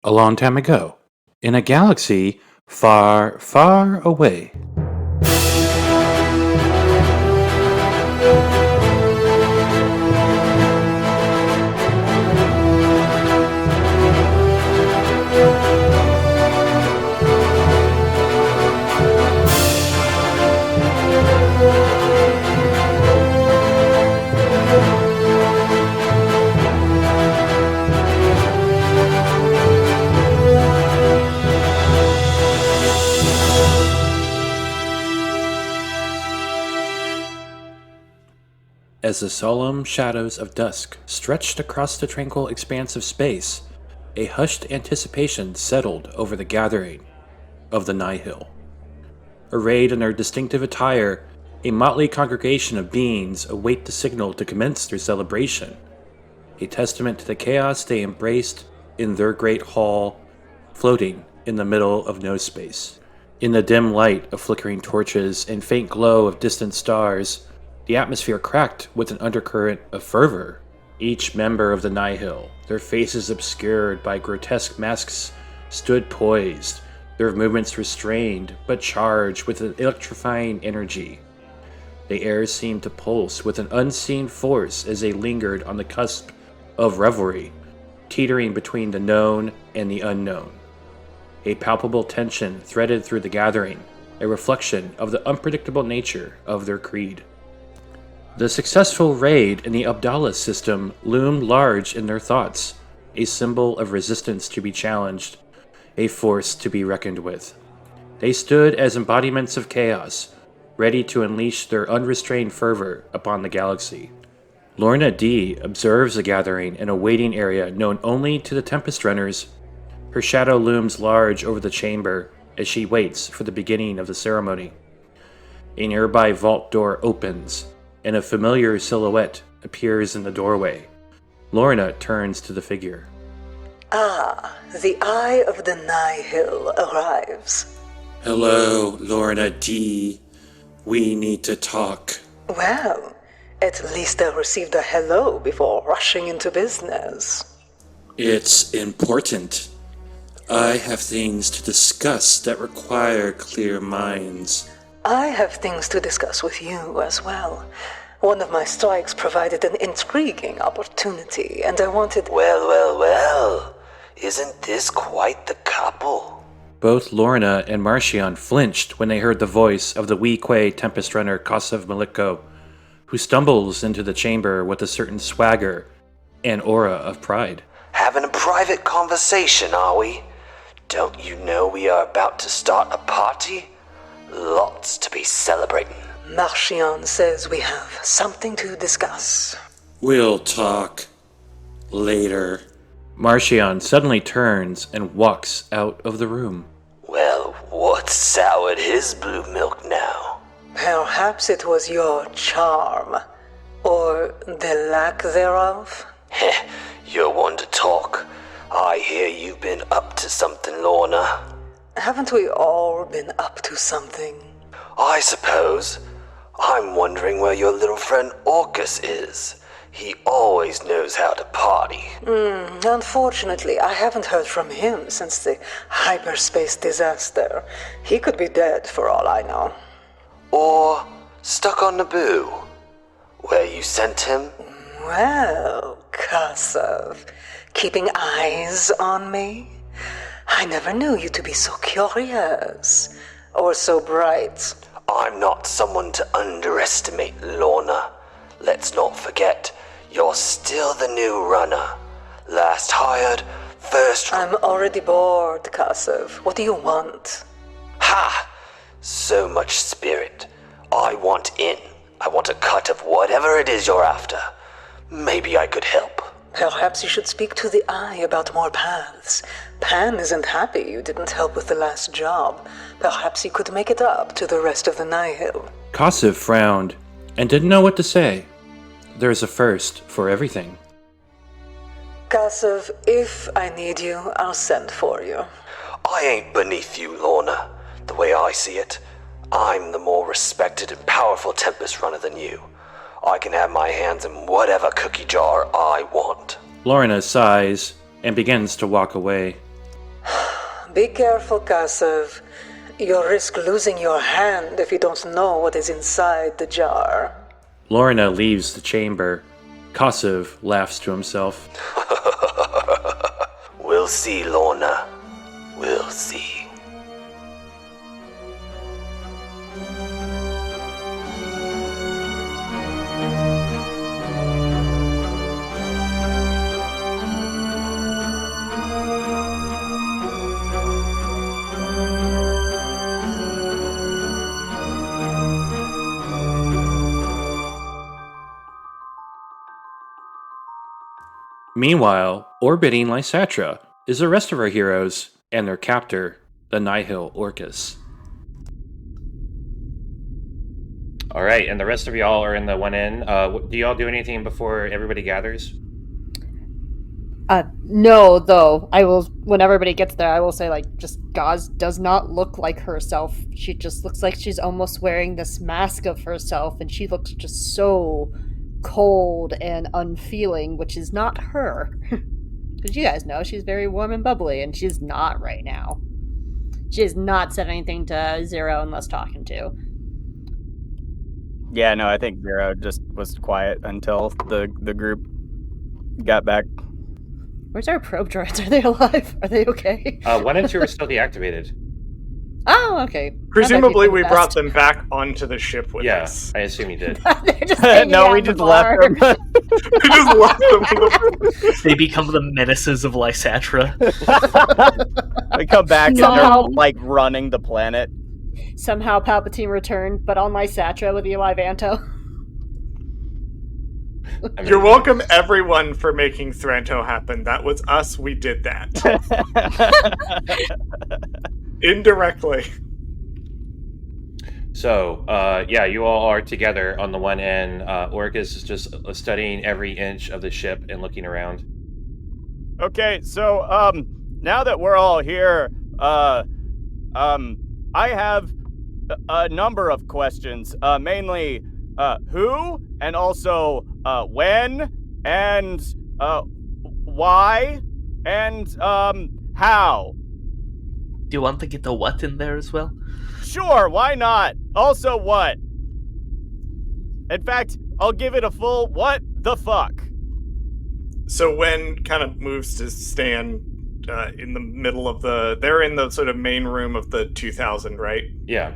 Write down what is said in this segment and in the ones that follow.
A long time ago, in a galaxy far, far away. As the solemn shadows of dusk stretched across the tranquil expanse of space, a hushed anticipation settled over the gathering of the Nihil. Arrayed in their distinctive attire, a motley congregation of beings await the signal to commence their celebration, a testament to the chaos they embraced in their great hall, floating in the middle of no space. In the dim light of flickering torches and faint glow of distant stars, the atmosphere cracked with an undercurrent of fervor. Each member of the Nihil, their faces obscured by grotesque masks, stood poised, their movements restrained but charged with an electrifying energy. The air seemed to pulse with an unseen force as they lingered on the cusp of revelry, teetering between the known and the unknown. A palpable tension threaded through the gathering, a reflection of the unpredictable nature of their creed. The successful raid in the Abdallah system loomed large in their thoughts, a symbol of resistance to be challenged, a force to be reckoned with. They stood as embodiments of chaos, ready to unleash their unrestrained fervor upon the galaxy. Lourna Dee observes the gathering in a waiting area known only to the Tempest Runners. Her shadow looms large over the chamber as she waits for the beginning of the ceremony. A nearby vault door opens, and a familiar silhouette appears in the doorway. Lourna turns to the figure. Ah, the Eye of the Nihil arrives. Hello, Lourna Dee. We need to talk. Well, at least I received a hello before rushing into business. It's important. I have things to discuss that require clear minds. I have things to discuss with you as well. One of my strikes provided an intriguing opportunity, and I wanted... Well. Isn't this quite the couple? Both Lourna and Marcion flinched when they heard the voice of the Weequay Tempest Runner Kassav Milliko, who stumbles into the chamber with a certain swagger and aura of pride. Having a private conversation, are we? Don't you know we are about to start a party? Lots to be celebrating. Marcion says we have something to discuss. We'll talk later. Marcion suddenly turns and walks out of the room. Well, what's soured his blue milk now? Perhaps it was your charm, or the lack thereof? Heh, you're one to talk. I hear you've been up to something, Lourna. Haven't we all been up to something? I suppose. I'm wondering where your little friend Orcus is. He always knows how to party. Unfortunately, I haven't heard from him since the hyperspace disaster. He could be dead for all I know. Or stuck on Naboo, where you sent him? Well, Kassav, keeping eyes on me? I never knew you to be so curious, or so bright. I'm not someone to underestimate, Lourna. Let's not forget, you're still the new runner. Last hired, first... I'm already bored, Kassav. What do you want? Ha! So much spirit. I want in. I want a cut of whatever it is you're after. Maybe I could help. Perhaps you should speak to the Eye about more paths. Pan isn't happy you didn't help with the last job. Perhaps you could make it up to the rest of the Nihil. Kassav frowned and didn't know what to say. There's a first for everything. Kassav, if I need you, I'll send for you. I ain't beneath you, Lourna. The way I see it, I'm the more respected and powerful Tempest Runner than you. I can have my hands in whatever cookie jar I want. Lourna sighs and begins to walk away. Be careful, Kassav. You'll risk losing your hand if you don't know what is inside the jar. Lourna leaves the chamber. Kassav laughs to himself. We'll see, Lourna. We'll see. Meanwhile, orbiting Lysatra is the rest of our heroes and their captor, the Nihil Orcus. All right, and the rest of y'all are in the one inn. Do y'all do anything before everybody gathers? No, though. I will, when everybody gets there, I will say, like, just Gaz does not look like herself. She just looks like she's almost wearing this mask of herself, and she looks just so cold and unfeeling, which is not her. Because you guys know she's very warm and bubbly, and she's not right now. She has not said anything to Zero unless talking to. Yeah, no, I think Zero just was quiet until the group got back. Where's our probe droids? Are they alive? Are they okay? 1 and 2 are still deactivated. Oh, okay. Presumably we brought them back onto the ship with us. I assume you did. No, we just left them. We just left them. They become the menaces of Lysatra. We come back and Somehow- they're like running the planet. Somehow Palpatine returned, but on Lysatra with Eli Vanto. I mean, You're welcome, everyone, for making Thranto happen. That was us. We did that. Indirectly. So, yeah, you all are together on the one inn. Orcus is just studying every inch of the ship and looking around. Okay, so now that we're all here, I have a number of questions. Mainly, who, and also when, and why, and how. Do you want to get the what in there as well? Sure, why not? Also, what? In fact, I'll give it a full what the fuck. So Wen kind of moves to stand in the middle of they're in the sort of main room of the 2000, right? Yeah,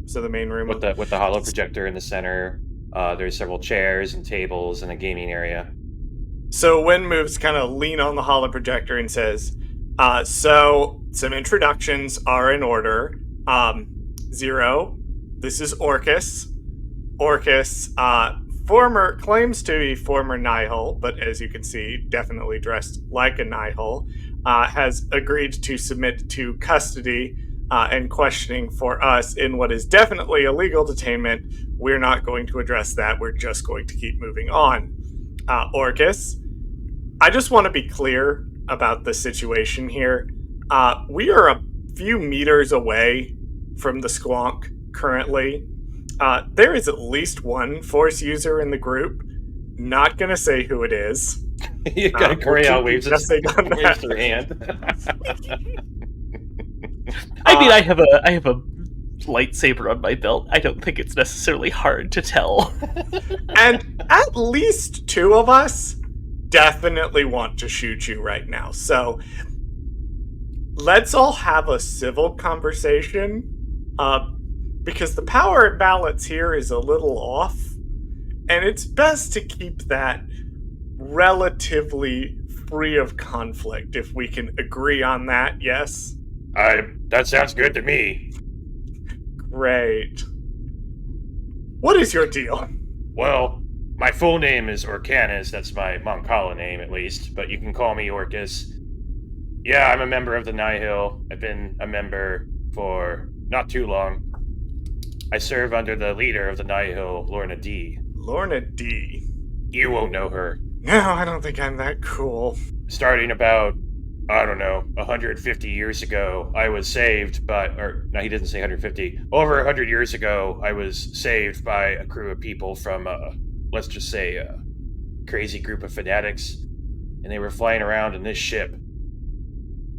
So the main room with the holo projector in the center. There's several chairs and tables and a gaming area. So Wen moves kind of lean on the holo projector and says, so some introductions are in order. Zero, this is Orcus. Orcus, claims to be former Nihil, but as you can see, definitely dressed like a Nihil, has agreed to submit to custody and questioning for us in what is definitely illegal detainment. We're not going to address that. We're just going to keep moving on. Orcus, I just want to be clear about the situation here. We are a few meters away from the Squonk currently. There is at least one Force user in the group. Not gonna say who it is. You got Korea waves waves their hand. I mean, I have a lightsaber on my belt. I don't think it's necessarily hard to tell. And at least two of us definitely want to shoot you right now. So let's all have a civil conversation. Because the power imbalance here is a little off, and it's best to keep that relatively free of conflict if we can agree on that, yes? That sounds good to me. Great. What is your deal? Well, my full name is Orcanus. That's my Moncala name, at least, but you can call me Orcus. Yeah, I'm a member of the Nihil. I've been a member for not too long. I serve under the leader of the Nihil, Lourna Dee. Lourna Dee. You won't know her. No, I don't think I'm that cool. Starting about, 150 years ago, I was saved by, he didn't say 150. Over 100 years ago, I was saved by a crew of people from, let's just say, a crazy group of fanatics. And they were flying around in this ship.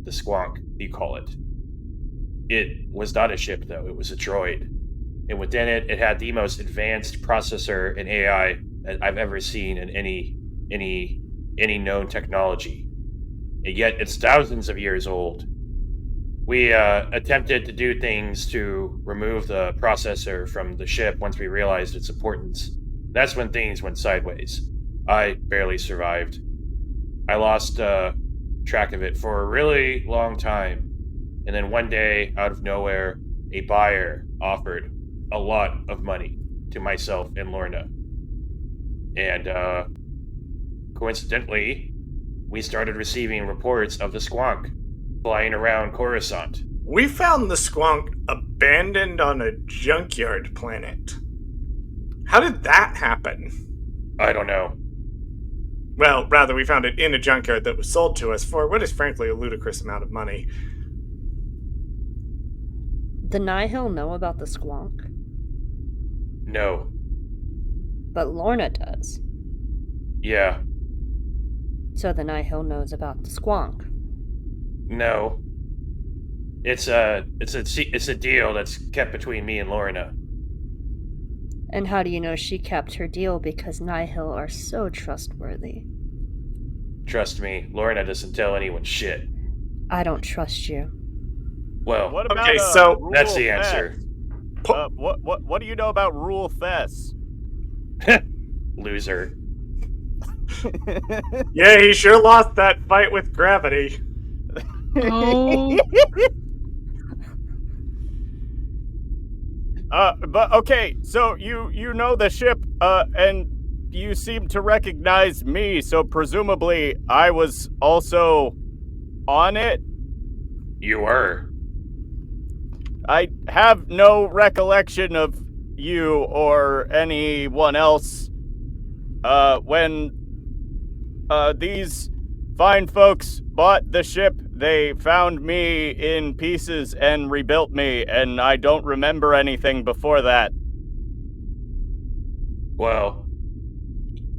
The Squonk, you call it. It was not a ship, though. It was a droid. And within it, it had the most advanced processor and AI that I've ever seen in any known technology. And yet, it's thousands of years old. We attempted to do things to remove the processor from the ship once we realized its importance. That's when things went sideways. I barely survived. I lost track of it for a really long time. And then one day, out of nowhere, a buyer offered a lot of money to myself and Lourna. And coincidentally, we started receiving reports of the Squonk flying around Coruscant. We found the Squonk abandoned on a junkyard planet. How did that happen? I don't know. Well, rather, we found it in a junkyard that was sold to us for what is frankly a ludicrous amount of money. The Nihil know about the Squonk, No. but Lourna does. Yeah. So the Nihil knows about the Squonk. No. It's a deal that's kept between me and Lourna. And how do you know she kept her deal? Because Nihil are so trustworthy. Trust me, Lourna doesn't tell anyone shit. I don't trust you. Well, What about Okay, so Rule that's the Thess? answer. What do you know about Rule Thess? Loser. Yeah, he sure lost that fight with gravity. Oh. But okay, so you know the ship, and you seem to recognize me, so presumably I was also on it? You were. I have no recollection of you or anyone else. When these fine folks bought the ship, they found me in pieces and rebuilt me, and I don't remember anything before that. Well,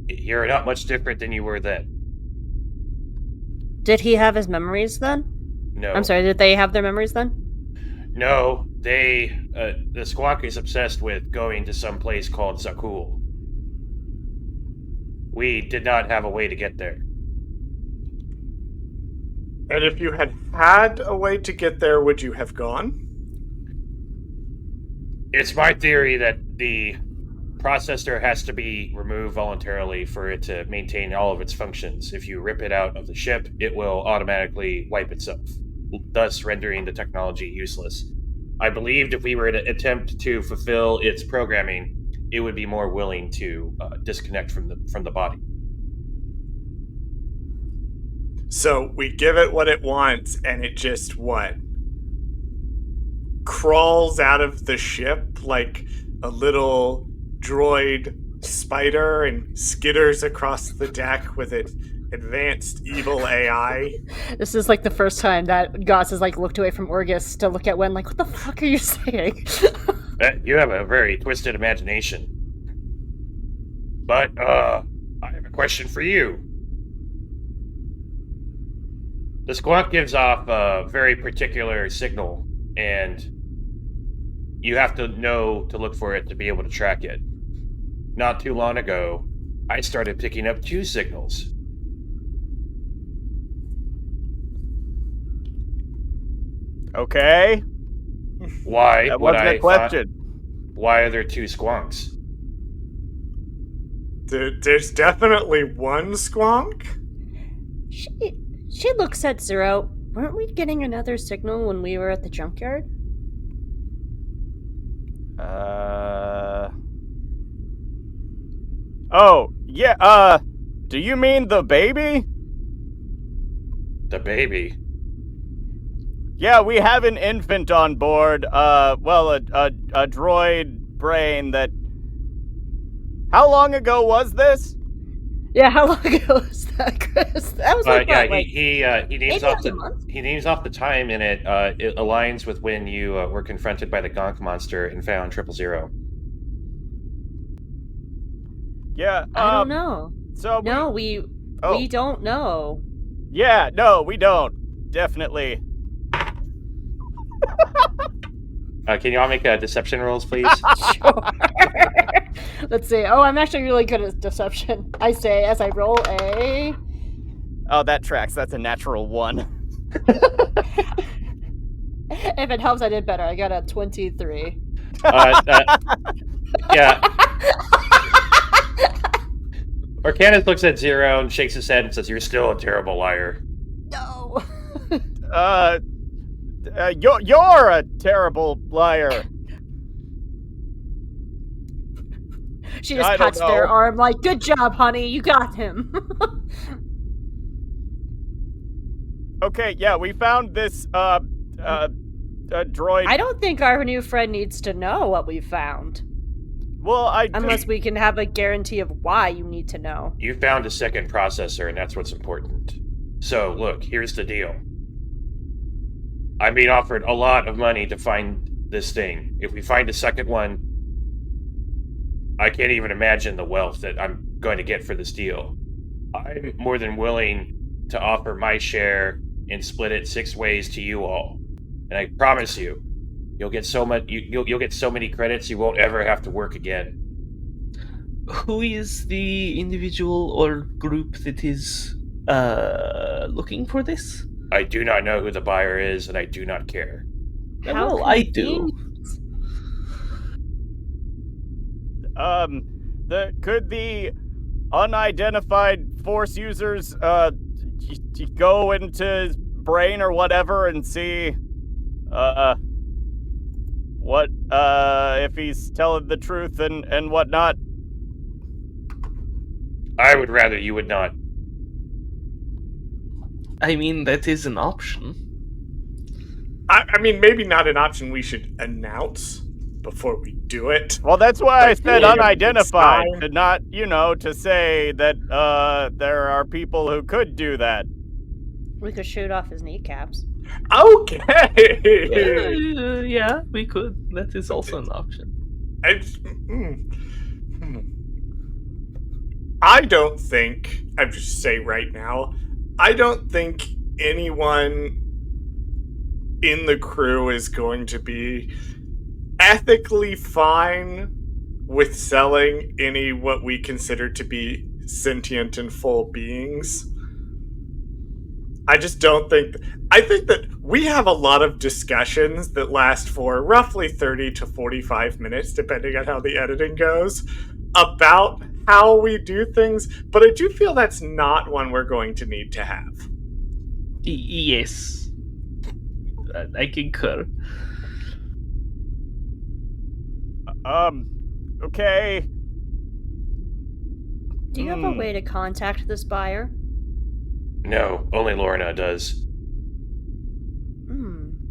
you're not much different than you were then. Did he have his memories then? No. I'm sorry, did they have their memories then? No, the Squawk is obsessed with going to some place called Zakul. We did not have a way to get there. And if you had had a way to get there, would you have gone? It's my theory that the processor has to be removed voluntarily for it to maintain all of its functions. If you rip it out of the ship, it will automatically wipe itself, thus rendering the technology useless. I believed if we were to attempt to fulfill its programming, it would be more willing to disconnect from the body. So we give it what it wants, and it just what? Crawls out of the ship like a little droid spider and skitters across the deck with its advanced evil AI. This is like the first time that Goss has like looked away from Orgus to look at Wen like, what the fuck are you saying? You have a very twisted imagination. But, I have a question for you. The Squawk gives off a very particular signal, and you have to know to look for it to be able to track it. Not too long ago, I started picking up 2 signals. Okay. Why That would wasn't I a question. Why are there 2 Squonks? There's definitely one Squonk. She looks at Zero. Weren't we getting another signal when we were at the junkyard? Oh, yeah, do you mean the baby? The baby? Yeah, we have an infant on board, a droid brain that... How long ago was this? Yeah, how long ago was that, Chris? That was like, Yeah, what, like he names maybe off a month? he names off the time, and it aligns with when you were confronted by the Gonk monster and found 000. Yeah, I don't know. So No, we don't know. Yeah, no, we don't. Definitely. Can you all make deception rolls, please? Sure. Let's see. Oh, I'm actually really good at deception. I say as I roll a. Oh, that tracks. That's a natural 1. If it helps, I did better. I got a 23. Yeah. Orcanis looks at Zero and shakes his head and says, "You're still a terrible liar." No. You're a terrible liar. She just I don't pats their know. arm like, "Good job, honey. You got him." Okay, yeah, we found this droid. I don't think our new friend needs to know what we found. Well, Unless we can have a guarantee of why you need to know. You found a second processor, and that's what's important. So, look, here's the deal. I'm being offered a lot of money to find this thing. If we find a second one, I can't even imagine the wealth that I'm going to get for this deal. I'm more than willing to offer my share and split it 6 ways to you all. And I promise you, you'll get so much. You'll get so many credits. You won't ever have to work again. Who is the individual or group that is looking for this? I do not know who the buyer is, and I do not care. Well, I do. Could the unidentified Force users go into his brain or whatever and see what if he's telling the truth and whatnot? I would rather you would not. I mean, that is an option. I mean, maybe not an option we should announce before we do it. Well, that's why I said yeah, unidentified, it's fine. to not, to say that there are people who could do that. We could shoot off his kneecaps. Okay. Yeah, we could. That is also an option. I don't think, I just say right now, I don't think anyone in the crew is going to be ethically fine with selling any what we consider to be sentient and full beings. I just don't think... I think that we have a lot of discussions that last for roughly 30 to 45 minutes, depending on how the editing goes, about how we do things, but I do feel that's not one we're going to need to have. Yes. I concur. Okay. Do you have a way to contact this buyer? No, only Lourna does.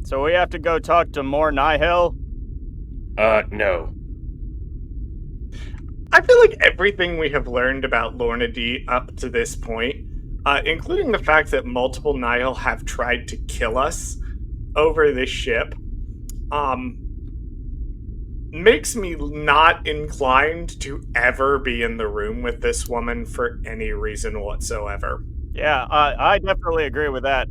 So we have to go talk to more Nihil? No. I feel like everything we have learned about Lourna Dee up to this point, including the fact that multiple Nihil have tried to kill us over this ship, makes me not inclined to ever be in the room with this woman for any reason whatsoever. Yeah, I definitely agree with that.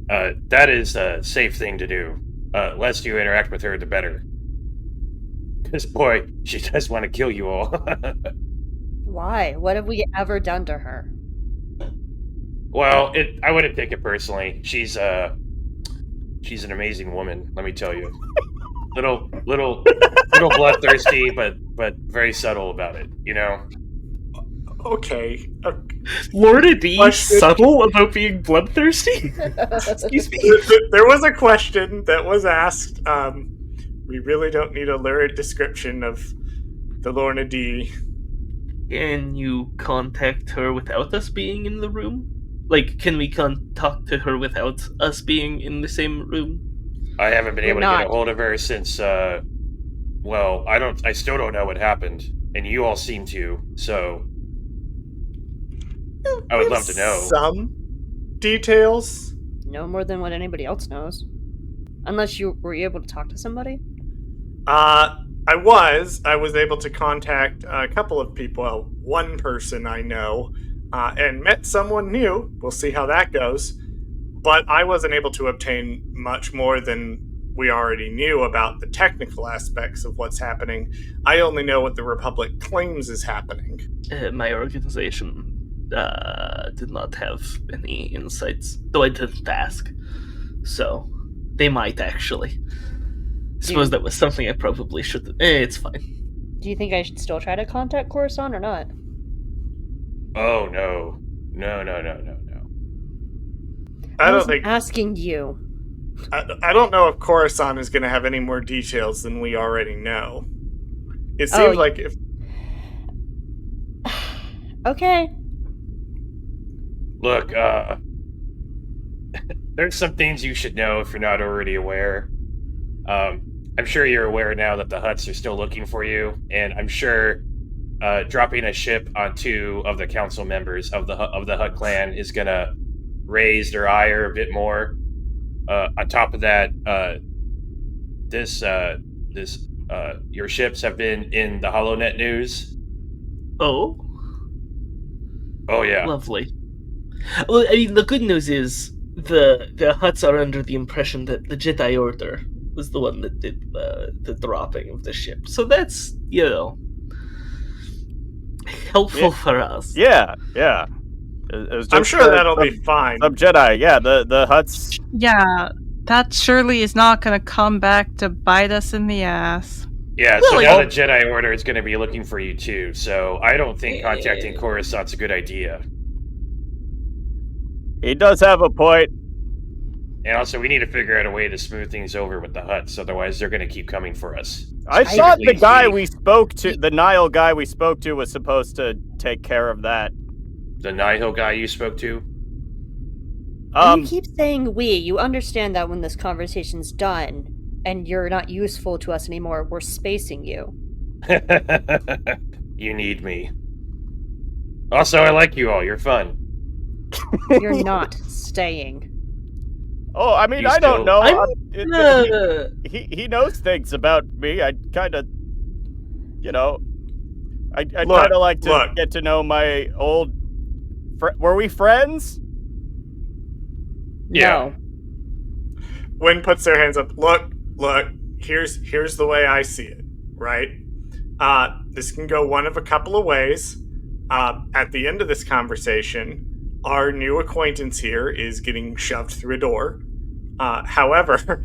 That is a safe thing to do. Less you interact with her, the better. Because, boy, she does want to kill you all. Why? What have we ever done to her? Well, I wouldn't take it personally. She's an amazing woman, let me tell you. Little bloodthirsty, but very subtle about it, you know? Okay. Lourna Dee Question. subtle about being bloodthirsty? Excuse me. There was a question that was asked. We really don't need a lurid description of the Lourna Dee. Can you contact her without us being in the room? Like, can we talk to her without us being in the same room? I haven't been able to not. get a hold of her since, well, I still don't know what happened, and you all seem to, so I would love to know. Some details. No more than what anybody else knows. Unless you were able to talk to somebody? I was able to contact a couple of people, well, one person I know, and met someone new. We'll see how that goes. But I wasn't able to obtain much more than we already knew about the technical aspects of what's happening. I only know what the Republic claims is happening. My organization did not have any insights, though I didn't ask. So, they might actually. I suppose that was something I probably should... it's fine. Do you think I should still try to contact Coruscant or not? Oh, no. No. I I don't was think... asking you. I don't know if Coruscant is going to have any more details than we already know. It seems like if... Okay. Look, there's some things you should know if you're not already aware. I'm sure you're aware now that the Hutts are still looking for you, and I'm sure dropping a ship on 2 of the council members of the Hutt clan is gonna raise their ire a bit more. On top of that, your ships have been in the HoloNet news. Oh? Oh yeah. Lovely. Well, I mean, the good news is the Hutts are under the impression that the Jedi Order was the one that did the dropping of the ship. So that's, helpful for us. Yeah. It was just, I'm sure that'll be fine. Some Jedi, the Hutts. Yeah, that surely is not going to come back to bite us in the ass. Yeah, so now the Jedi Order is going to be looking for you too, so I don't think contacting Coruscant's a good idea. He does have a point. And also, we need to figure out a way to smooth things over with the Hutts, otherwise they're going to keep coming for us. I thought the guy we spoke to, the Nihil guy we spoke to, was supposed to take care of that. The Nihil guy you spoke to? You keep saying we. You understand that when this conversation's done, and you're not useful to us anymore, we're spacing you. You need me. Also, I like you all. You're fun. You're not staying. Oh, I mean, I don't know. He knows things about me. I kind of, I kind of like to get to know my old... Were we friends? Yeah. No. Wynn puts their hands up. Look, here's the way I see it, right? This can go one of a couple of ways. At the end of this conversation, our new acquaintance here is getting shoved through a door. However,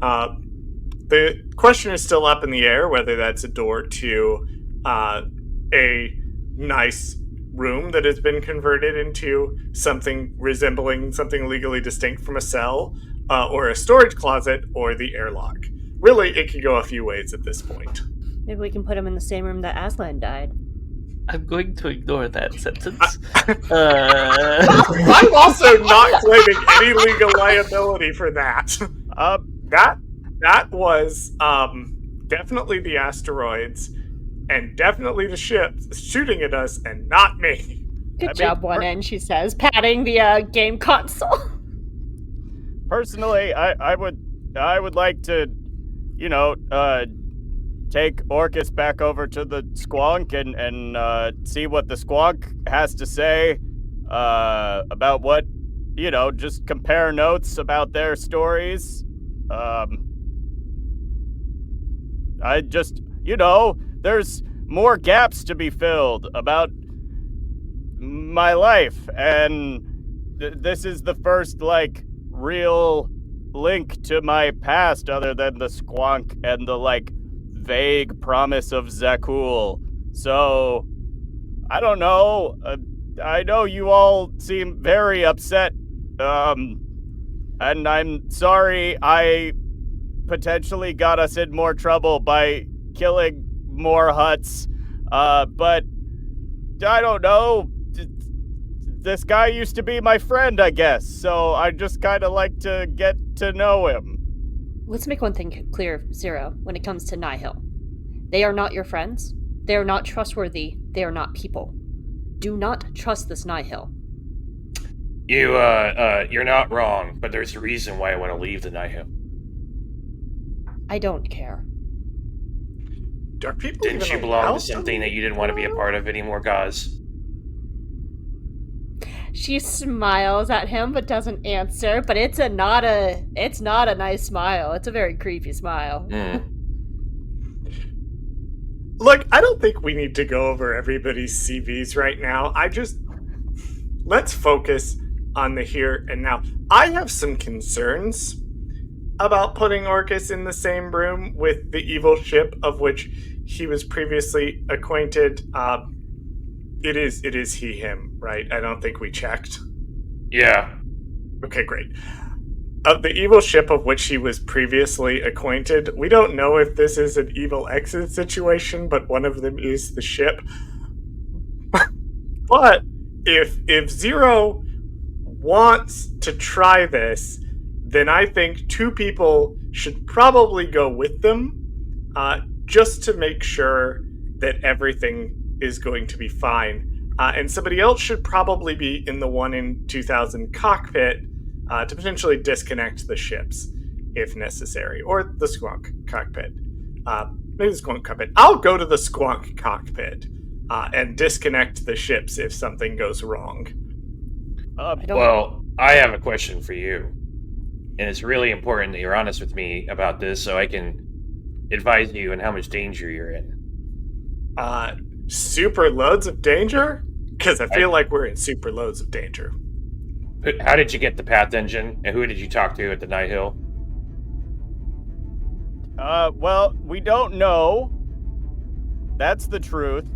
the question is still up in the air whether that's a door to a nice room that has been converted into something resembling something legally distinct from a cell, or a storage closet, or the airlock. Really, it could go a few ways at this point. Maybe we can put him in the same room that Aslan died. I'm going to ignore that sentence. I'm also not claiming any legal liability for that. That was definitely the asteroids, and definitely the ships shooting at us, and not me. Good job, One End, she says, patting the game console. Personally, I would like to, take Orcus back over to the Squonk and see what the Squonk has to say about what, just compare notes about their stories. I just, there's more gaps to be filled about my life, and this is the first, real link to my past other than the Squonk and the, vague promise of Zakul. So, I don't know. I know you all seem very upset, and I'm sorry I potentially got us in more trouble by killing more Hutts, but I don't know. This guy used to be my friend, I guess, so I just kind of like to get to know him. Let's make one thing clear, Zero, when it comes to Nihil. They are not your friends. They are not trustworthy. They are not people. Do not trust this Nihil. You're not wrong, but there's a reason why I want to leave the Nihil. I don't care. Are people Didn't even you belong allowed to something that you didn't want to be a part of anymore, Gaz? She smiles at him but doesn't answer. But it's not a nice smile. It's a very creepy smile. Look, I don't think we need to go over everybody's CVs right now. Let's focus on the here and now. I have some concerns about putting Orcus in the same room with the evil ship of which he was previously acquainted. It is he, him, right? I don't think we checked. Yeah. Okay, great. Of the evil ship of which he was previously acquainted, we don't know if this is an evil exit situation, but one of them is the ship. But if Zero wants to try this, then I think two people should probably go with them, just to make sure that everything is going to be fine. And somebody else should probably be in the 1 in 2000 cockpit to potentially disconnect the ships if necessary, or the Squonk cockpit. Maybe the Squonk cockpit. I'll go to the Squonk cockpit and disconnect the ships if something goes wrong. Well, I have a question for you. And it's really important that you're honest with me about this so I can advise you on how much danger you're in. Super loads of danger? Because I feel like we're in super loads of danger. How did you get the path engine, and who did you talk to at the Nihil? Well, we don't know. That's the truth.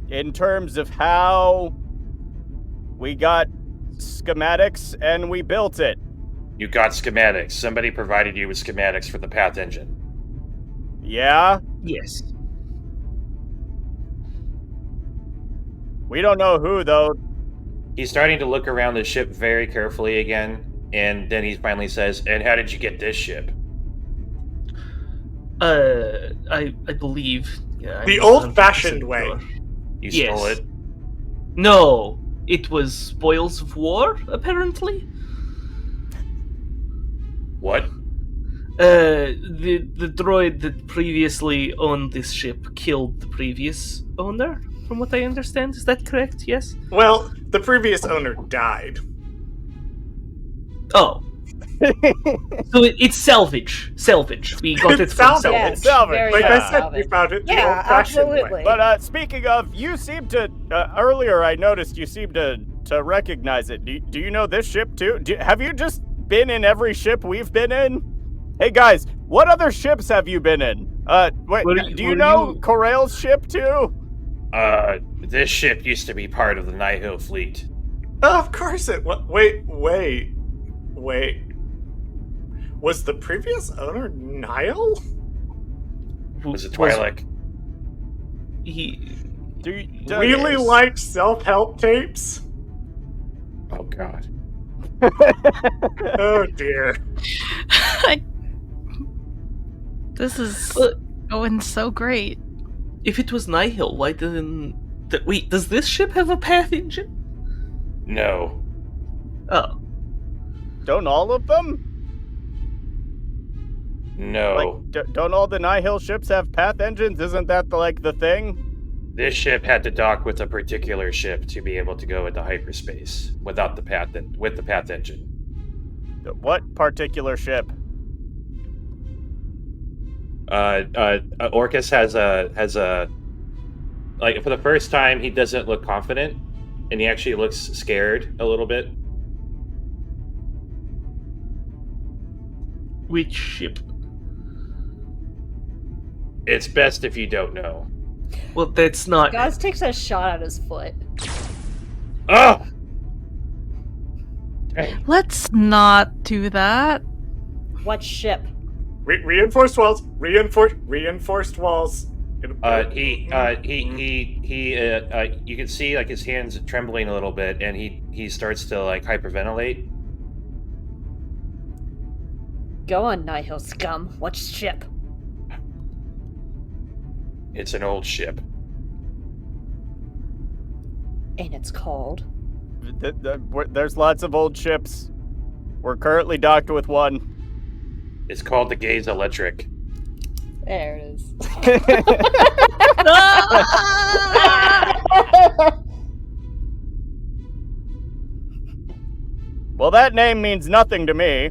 In terms of how we got schematics and we built it. You got schematics. Somebody provided you with schematics for the path engine. Yeah? Yes. We don't know who, though. He's starting to look around the ship very carefully again, and then he finally says, "And how did you get this ship?" I believe... Yeah, The I'm old-fashioned 100% way. sure. You Yes. stole it? No, it was spoils of war, apparently. What? The droid that previously owned this ship killed the previous owner, from what I understand. Is that correct? Yes? Well, the previous owner died. Oh. So it's salvage. Salvage. We got It's it from salvage. salvage. Yeah, It's salvage. very Like Yeah. I said, we found it the Yeah, old-fashioned way. absolutely. But speaking of, you seem to earlier I noticed you seem to recognize it. Do you know this ship too? Have you just been in every ship we've been in? Hey guys, what other ships have you been in? Wait, do you know Corell's ship too? This ship used to be part of the Nihil fleet. Of course it was. Wait. Was the previous owner Nihil? Was it Twi'lek? He... Really like self-help tapes? Oh, God. Oh, dear. This is going so great. If it was Nihil, why didn't... Wait, does this ship have a path engine? No. Oh. Don't all of them? No. Like, don't all the Nihil ships have path engines? Isn't that the thing? This ship had to dock with a particular ship to be able to go into hyperspace without the path with the path engine. What particular ship? Orcus has a like, for the first time he doesn't look confident, and he actually looks scared a little bit. Which ship? It's best if you don't know. Well, that's not... Gaz takes a shot at his foot. Oh! Dang. Let's not do that. What ship? Reinforced walls. Reinforced walls. You can see like his hands trembling a little bit, and he starts to like hyperventilate. Go on, Nihil scum. What ship? It's an old ship. And it's called? There's lots of old ships. We're currently docked with one. It's called the Gaze Electric. There it is. Well, that name means nothing to me.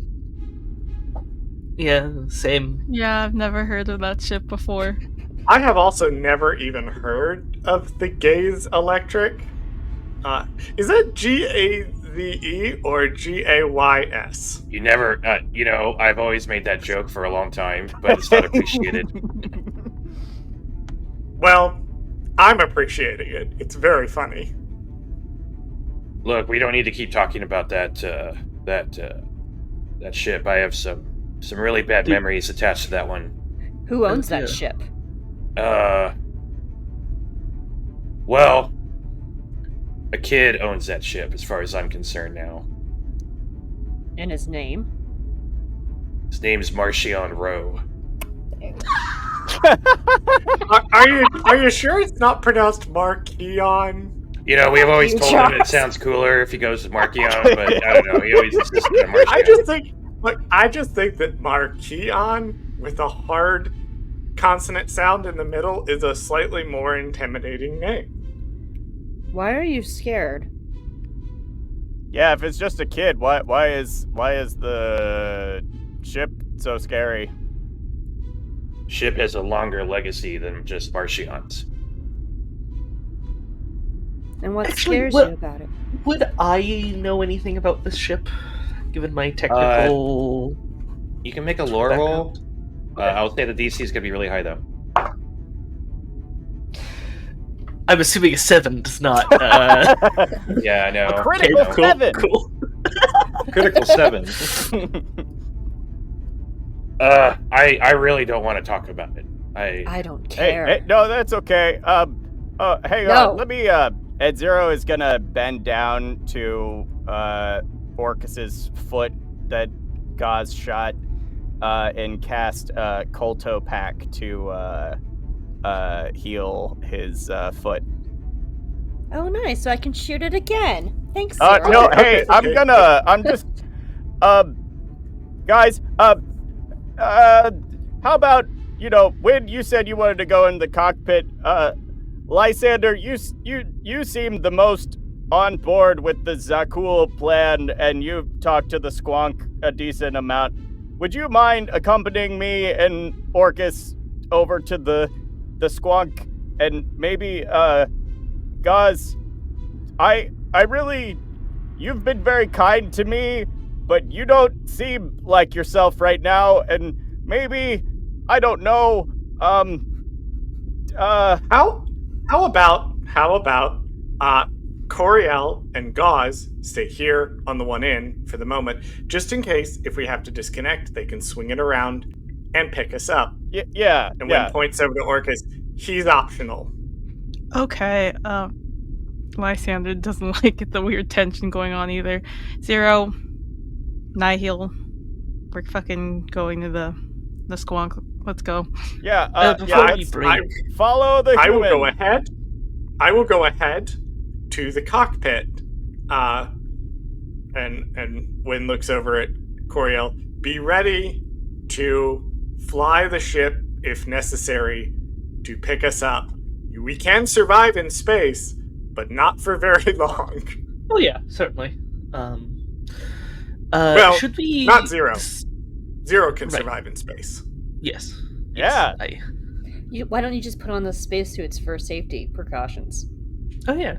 Yeah, same. Yeah, I've never heard of that ship before. I have also never even heard of the Gaze Electric. Is that G-A-Z-E or G-A-Y-S? You never, I've always made that joke for a long time, but it's not appreciated. Well, I'm appreciating it. It's very funny. Look, we don't need to keep talking about that ship. I have some really bad memories attached to that one. Who owns that Yeah. ship? Well, a kid owns that ship, as far as I'm concerned now. And his name? His name's Marcion Rowe. Are you sure it's not pronounced Markion? We've always told him it Josh. sounds cooler if he goes with Marcion, but I don't know. He always insisted on Marcion. I just think that Markion with a hard consonant sound in the middle is a slightly more intimidating name. Why are you scared? Yeah, if it's just a kid, why is the ship so scary? Ship has a longer legacy than just Marcion's. And what Actually, scares what- you about it? Would I know anything about this ship, given my technical? You can make a lore roll. Background. I'll say the DC is going to be really high, though. I'm assuming a 7 does not. Yeah, I know. A critical I know. 7. Cool. Critical 7. I really don't want to talk about it. I don't Hey, care. no, that's okay. Hang No. on. Let me. Ed Zero is gonna bend down to Orcus's foot that Gauze shot, and cast Kolto Pack to heal his foot. Oh, nice. So I can shoot it again. Thanks, Zero. No, Okay, hey, okay. I'm just, guys, how about, when you said you wanted to go in the cockpit, Lysander, you seem the most on board with the Zakul plan, and you've talked to the Squonk a decent amount. Would you mind accompanying me and Orcus over to the Squonk, and maybe, Gauze, I really, you've been very kind to me, but you don't seem like yourself right now, and maybe, I don't know, How about Coriel and Gauze stay here on the one in for the moment, just in case if we have to disconnect, they can swing it around and pick us up. yeah, And yeah. when points over to Orcus, he's optional. Okay, Lysander doesn't like the weird tension going on either. Zero, Nihil, we're fucking going to the Squonk. Let's go. Yeah, Before we break, follow the I will human. go ahead. I will go ahead to the cockpit. And Wynn looks over at Coriel. Be ready to fly the ship if necessary to pick us up. We can survive in space, but not for very long. oh yeah, certainly. Well, should we not Zero. Zero can Right. survive in space. Yes. Yeah. Why don't you just put on the spacesuits for safety precautions? Oh yeah.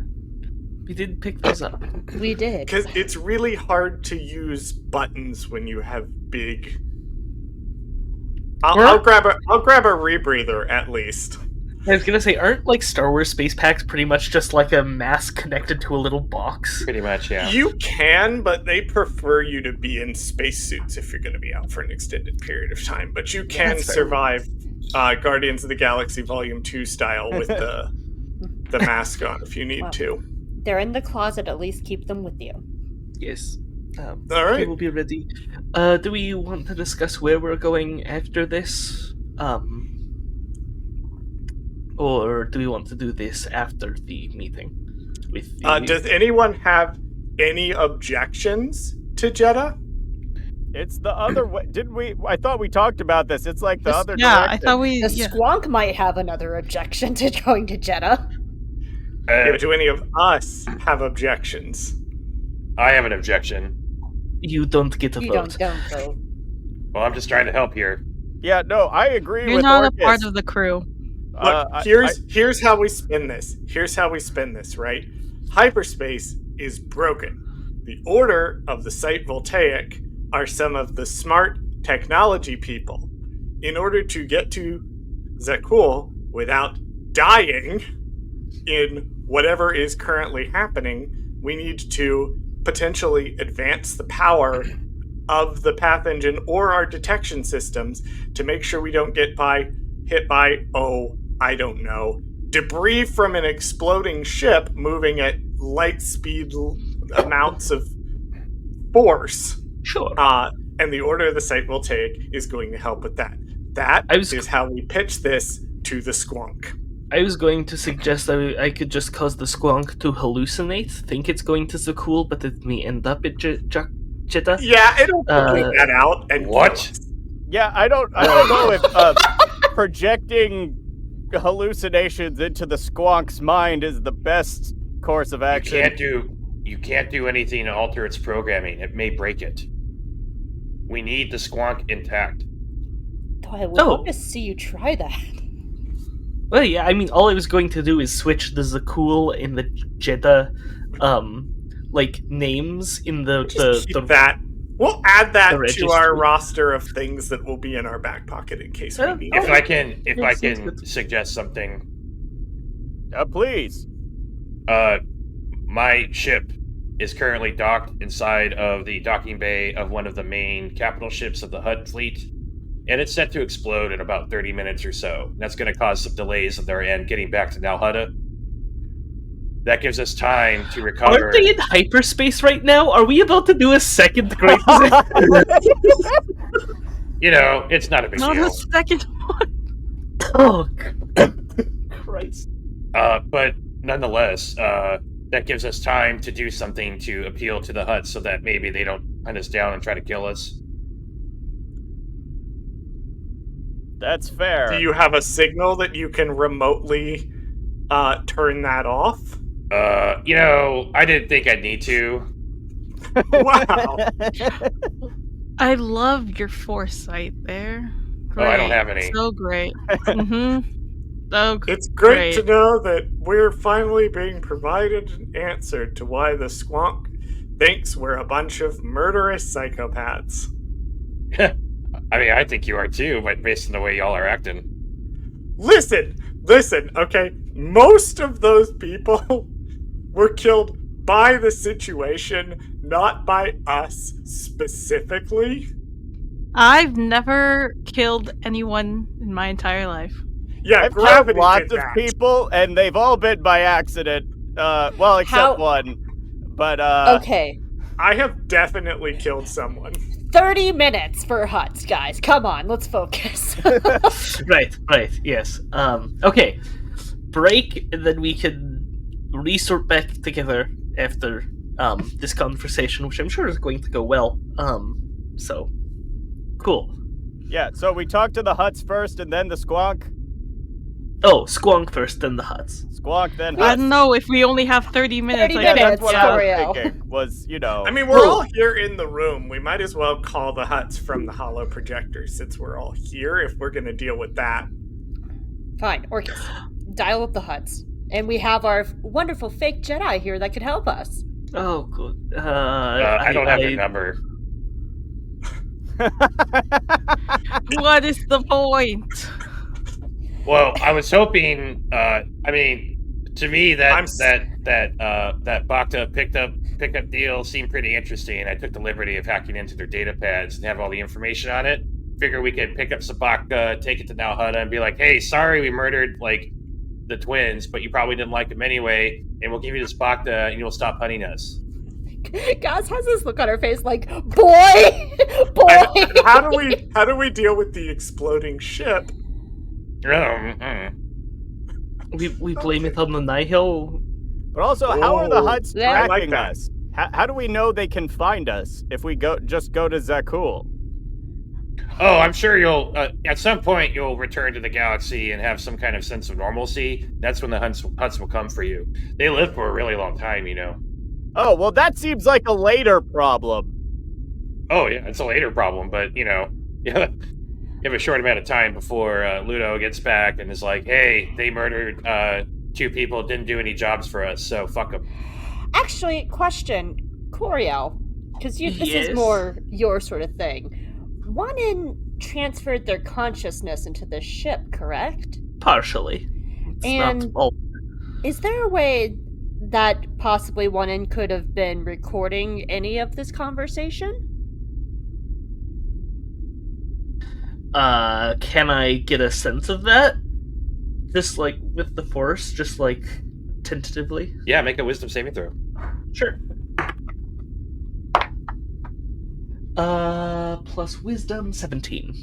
We did pick those up. We did. Because it's really hard to use buttons when you have big. I'll grab a rebreather at least. I was gonna say, aren't like Star Wars space packs pretty much just like a mask connected to a little box? Pretty much, yeah. You can, but they prefer you to be in spacesuits if you're going to be out for an extended period of time. But you can That's fair. survive Guardians of the Galaxy Volume 2 style with the mask on if you need Wow. to. They're in the closet. At least keep them with you. Yes. All We right. will be ready. Do we want to discuss where we're going after this? Or do we want to do this after the meeting? With the... Does anyone have any objections to Jeddah? It's the other way. Didn't we? I thought we talked about this. It's like the other Yeah, I direction. thought we. The Yeah. Squonk might have another objection to going to Jeddah. Do any of us have objections? I have an objection. You don't get a You vote. don't vote. Well, I'm just trying to help here. Yeah, no, I agree You're with not Orcus. a part of the crew. Look, here's how we spin this. Here's how we spin this, right? Hyperspace is broken. The Order of the Site Voltaic are some of the smart technology people. In order to get to Zakul without dying in whatever is currently happening, we need to potentially advance the power of the path engine or our detection systems to make sure we don't get hit by, I don't know, debris from an exploding ship moving at light speed amounts of force. Sure. And the Order of the Site Voltaic is going to help with that. That is how we pitch this to the Squonk. I was going to suggest that I could just cause the Squonk to hallucinate, think it's going to Zakul, but it may end up at Jeddah. Yeah, it'll figure that out. And What? Yeah, I don't know if projecting hallucinations into the Squonk's mind is the best course of action. You can't do anything to alter its programming. It may break it. We need the Squonk intact. Though I would love to see you try that. Well, yeah, I mean, all I was going to do is switch the Zakul and the Jeddah, names in keep that. We'll add that to registry. our roster of things that will be in our back pocket in case we need If it. I can suggest something, Please. my ship is currently docked inside of the docking bay of one of the main capital ships of the HUD fleet, and it's set to explode in about 30 minutes or so. That's going to cause some delays on their end getting back to Nalhutta. That gives us time to recover. Aren't they in hyperspace right now? Are we about to do a second great It's not a big Not deal. a second one. Oh, Christ. But nonetheless, that gives us time to do something to appeal to the Hutt so that maybe they don't hunt us down and try to kill us. That's fair. Do you have a signal that you can remotely turn that off? I didn't think I'd need to. Wow. I love your foresight there. Oh, I don't have any. So great. So It's great to know that we're finally being provided an answer to why the Squonk thinks we're a bunch of murderous psychopaths. I mean, I think you are too, but based on the way y'all are acting. Listen, okay? Most of those people were killed by the situation, not by us specifically. I've never killed anyone in my entire life. Yeah, I've killed gravity lots did of that. people, and they've all been by accident. Except one. But, Okay, I have definitely killed someone. 30 minutes for Huts, guys. Come on, let's focus. Right, yes. Okay. Break, and then we can resort back together after this conversation, which I'm sure is going to go well. So, cool. Yeah, so we talked to the Huts first, and then the Squonk. Oh, Squonk first, then the Huts. Squonk, then I Huts. don't know if we only have 30 minutes. 30 I minutes. That's what I Oreo. was thinking, was, I mean, we're all here in the room. We might as well call the Huts from the holo projector since we're all here if we're going to deal with that. Fine, Orcus. Dial up the Huts. And we have our wonderful fake Jedi here that could help us. Oh, good. I don't have your number. What is the point? Well, I was hoping. To me, that Bacta pickup deal seemed pretty interesting. I took the liberty of hacking into their data pads and have all the information on it. Figure we could pick up some Bacta, take it to Nalhutta, and be like, "Hey, sorry, we murdered the twins, but you probably didn't like them anyway, and we'll give you this Bacta, and you'll stop hunting us." Gaz has this look on her face like, boy! And how do we deal with the exploding ship? We blame it on the Nihil. But also, how are the Huts Yeah, I like tracking that. us? How do we know they can find us if we just go to Zakul? Oh, I'm sure you'll, at some point, you'll return to the galaxy and have some kind of sense of normalcy. That's when the Huts will come for you. They live for a really long time, you know. Oh, well, that seems like a later problem. Oh, yeah, it's a later problem, but, you know, yeah, you have a short amount of time before Ludo gets back and is like, hey, they murdered 2 people, didn't do any jobs for us, so fuck them. Actually, question, Coriel, because this Yes? is more your sort of thing. One in transferred their consciousness into the ship, correct? Partially. It's And- not all. Is there a way that possibly one in could have been recording any of this conversation? Can I get a sense of that? Just like with the Force, just like tentatively? Yeah, make a wisdom saving throw. Sure. Plus wisdom, 17.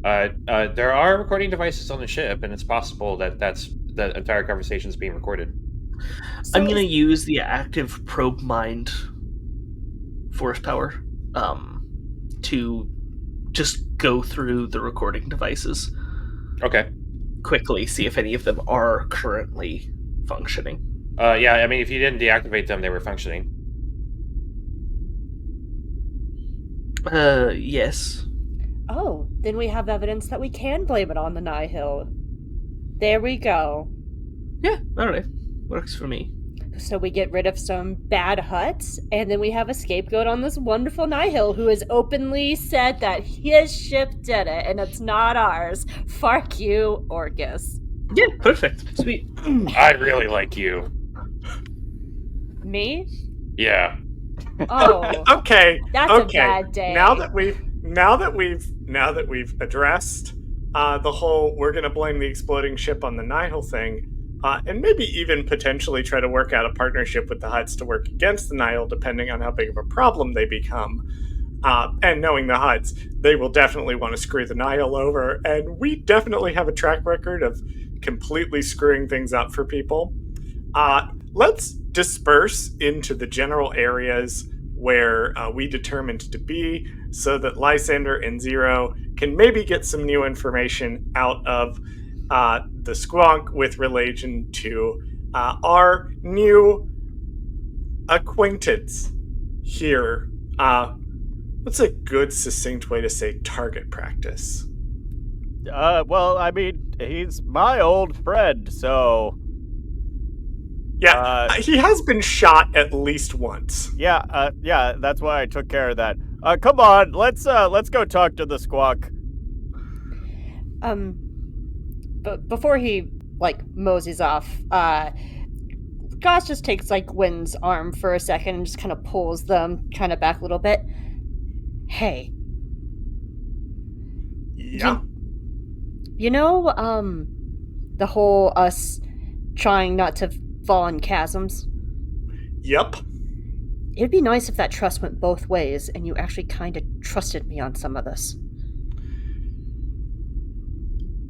There are recording devices on the ship, and it's possible that the entire conversation is being recorded. So I'm gonna is- use the active probe mind force power to just go through the recording devices Okay. quickly, see if any of them are currently functioning. Yeah, I mean, if you didn't deactivate them, they were functioning. Yes. Oh, then we have evidence that we can blame it on the Nihil. There we go. Yeah, alright. Works for me. So we get rid of some bad Huts, and then we have a scapegoat on this wonderful Nihil who has openly said that his ship did it, and it's not ours. Fuck you, Orcus. Yeah, perfect. Sweet. I really like you. Me? Yeah. Oh, Okay. that's okay. a bad day. Now that we've addressed the whole we're gonna blame the exploding ship on the Nihil thing, and maybe even potentially try to work out a partnership with the Huts to work against the Nihil, depending on how big of a problem they become. And knowing the Huts, they will definitely want to screw the Nihil over, and we definitely have a track record of completely screwing things up for people. Let's disperse into the general areas where we determined to be, so that Lysander and Zero can maybe get some new information out of the Squonk with relation to our new acquaintance here. What's a good, succinct way to say target practice? Well, I mean, he's my old friend, so Yeah, he has been shot at least once. yeah, that's why I took care of that. Come on, let's go talk to the Squawk. But before he moseys off, Goss just takes Wynn's arm for a second and just kind of pulls them kind of back a little bit. Hey, Yeah. you know, the whole us trying not to fall in chasms? Yep. It'd be nice if that trust went both ways and you actually kind of trusted me on some of this.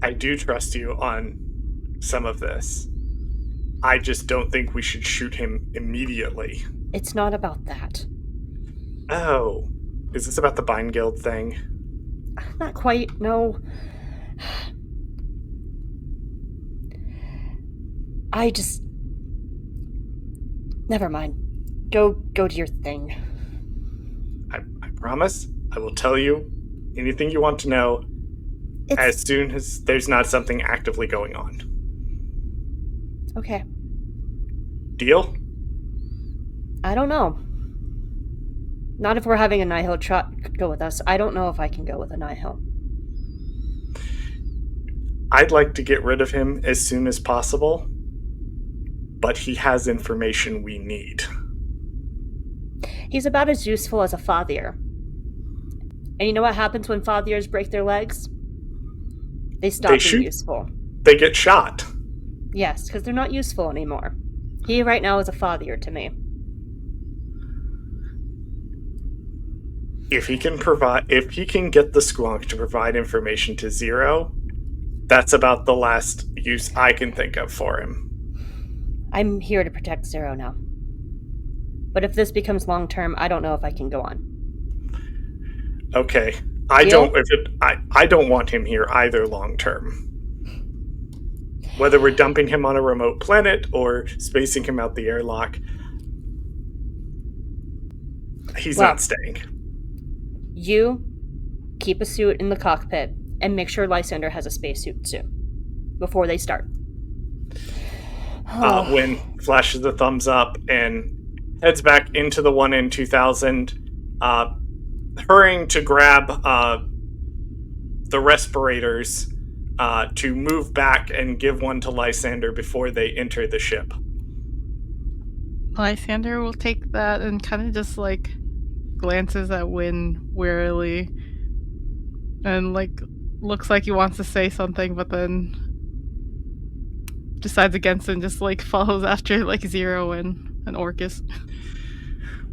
I do trust you on some of this. I just don't think we should shoot him immediately. It's not about that. Oh. Is this about the Bind Guild thing? Not quite, no. I just... Never mind. Go do your thing. I promise I will tell you anything you want to know as soon as there's not something actively going on. Okay. Deal? I don't know. Not if we're having a Nihil go with us. I don't know if I can go with a Nihil. I'd like to get rid of him as soon as possible, but he has information we need. He's about as useful as a fathier. And you know what happens when fathiers break their legs? They stop They being shoot. useful. They get shot. Yes, because they're not useful anymore. He right now is a fathier to me. If he can get the Squonk to provide information to Zero, that's about the last use I can think of for him. I'm here to protect Zero now. But if this becomes long term, I don't know if I can go on. Okay, I Deal? don't want him here either long term. Whether we're dumping him on a remote planet or spacing him out the airlock, he's Well, not staying. You keep a suit in the cockpit and make sure Lysander has a spacesuit too before they start. Wynn flashes the thumbs up and heads back into the 1N2000, hurrying to grab the respirators to move back and give one to Lysander before they enter the ship. Lysander will take that and kind of just like glances at Wynn wearily and like looks like he wants to say something, but then decides against it and just like follows after like Zero and Orcus.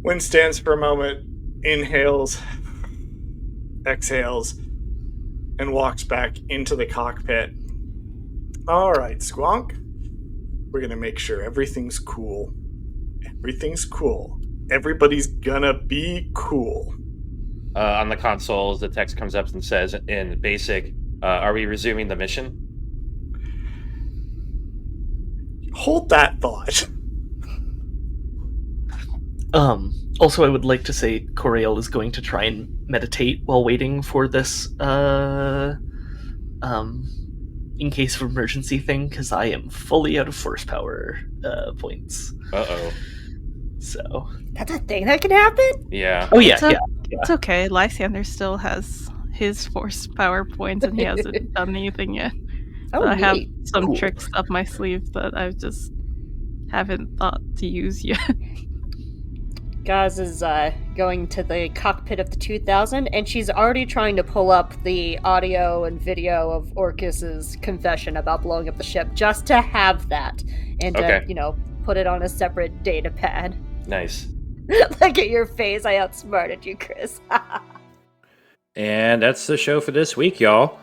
Wynn stands for a moment, inhales, exhales, and walks back into the cockpit. All right, Squonk. We're going to make sure everything's cool. Everything's cool. Everybody's gonna be cool. On the consoles, the text comes up and says in basic, are we resuming the mission? Hold that thought. Also, I would like to say Coriel is going to try and meditate while waiting for this, in case of emergency thing, because I am fully out of force power points. Uh-oh. So. That's a thing that can happen? Yeah. Oh, yeah, yeah. It's okay. Lysander still has his force power points and he hasn't done anything yet. Oh, I have neat. some Cool. tricks up my sleeve that I just haven't thought to use yet. Gaz is going to the cockpit of the 2000, and she's already trying to pull up the audio and video of Orcus's confession about blowing up the ship, just to have that, and Okay. put it on a separate data pad. Nice. Look at your face, I outsmarted you, Chris. And that's the show for this week, y'all.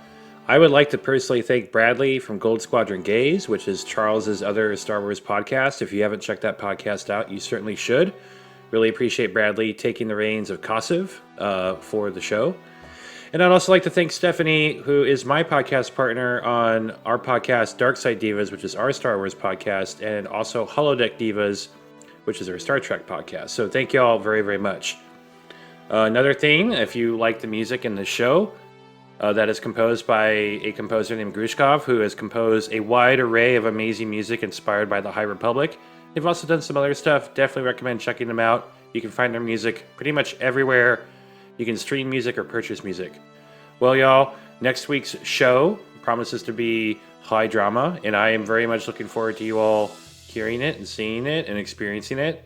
I would like to personally thank Bradley from Gold Squadron Gaze, which is Charles's other Star Wars podcast. If you haven't checked that podcast out, you certainly should. Really appreciate Bradley taking the reins of Kassav for the show. And I'd also like to thank Stephanie, who is my podcast partner on our podcast, Dark Side Divas, which is our Star Wars podcast, and also Holodeck Divas, which is our Star Trek podcast. So thank you all very, very much. Another thing, if you like the music in the show, that is composed by a composer named Grushkov, who has composed a wide array of amazing music inspired by the High Republic. They've also done some other stuff. Definitely recommend checking them out. You can find their music pretty much everywhere. You can stream music or purchase music. Well, y'all, next week's show promises to be high drama, and I am very much looking forward to you all hearing it and seeing it and experiencing it.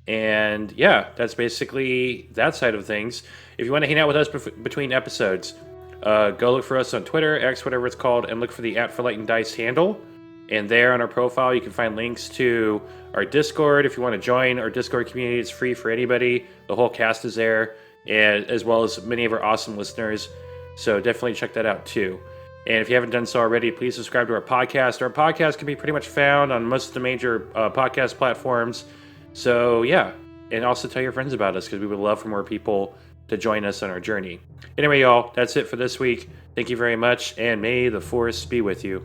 And yeah, that's basically that side of things. If you want to hang out with us between episodes, go look for us on Twitter, X, whatever it's called, and look for the @ForLightandDice handle. And there on our profile, you can find links to our Discord. If you want to join our Discord community, it's free for anybody. The whole cast is there, and as well as many of our awesome listeners. So definitely check that out too. And if you haven't done so already, please subscribe to our podcast. Our podcast can be pretty much found on most of the major podcast platforms. So yeah, and also tell your friends about us, because we would love for more people to join us on our journey. Anyway, y'all, that's it for this week. Thank you very much, and may the Force be with you.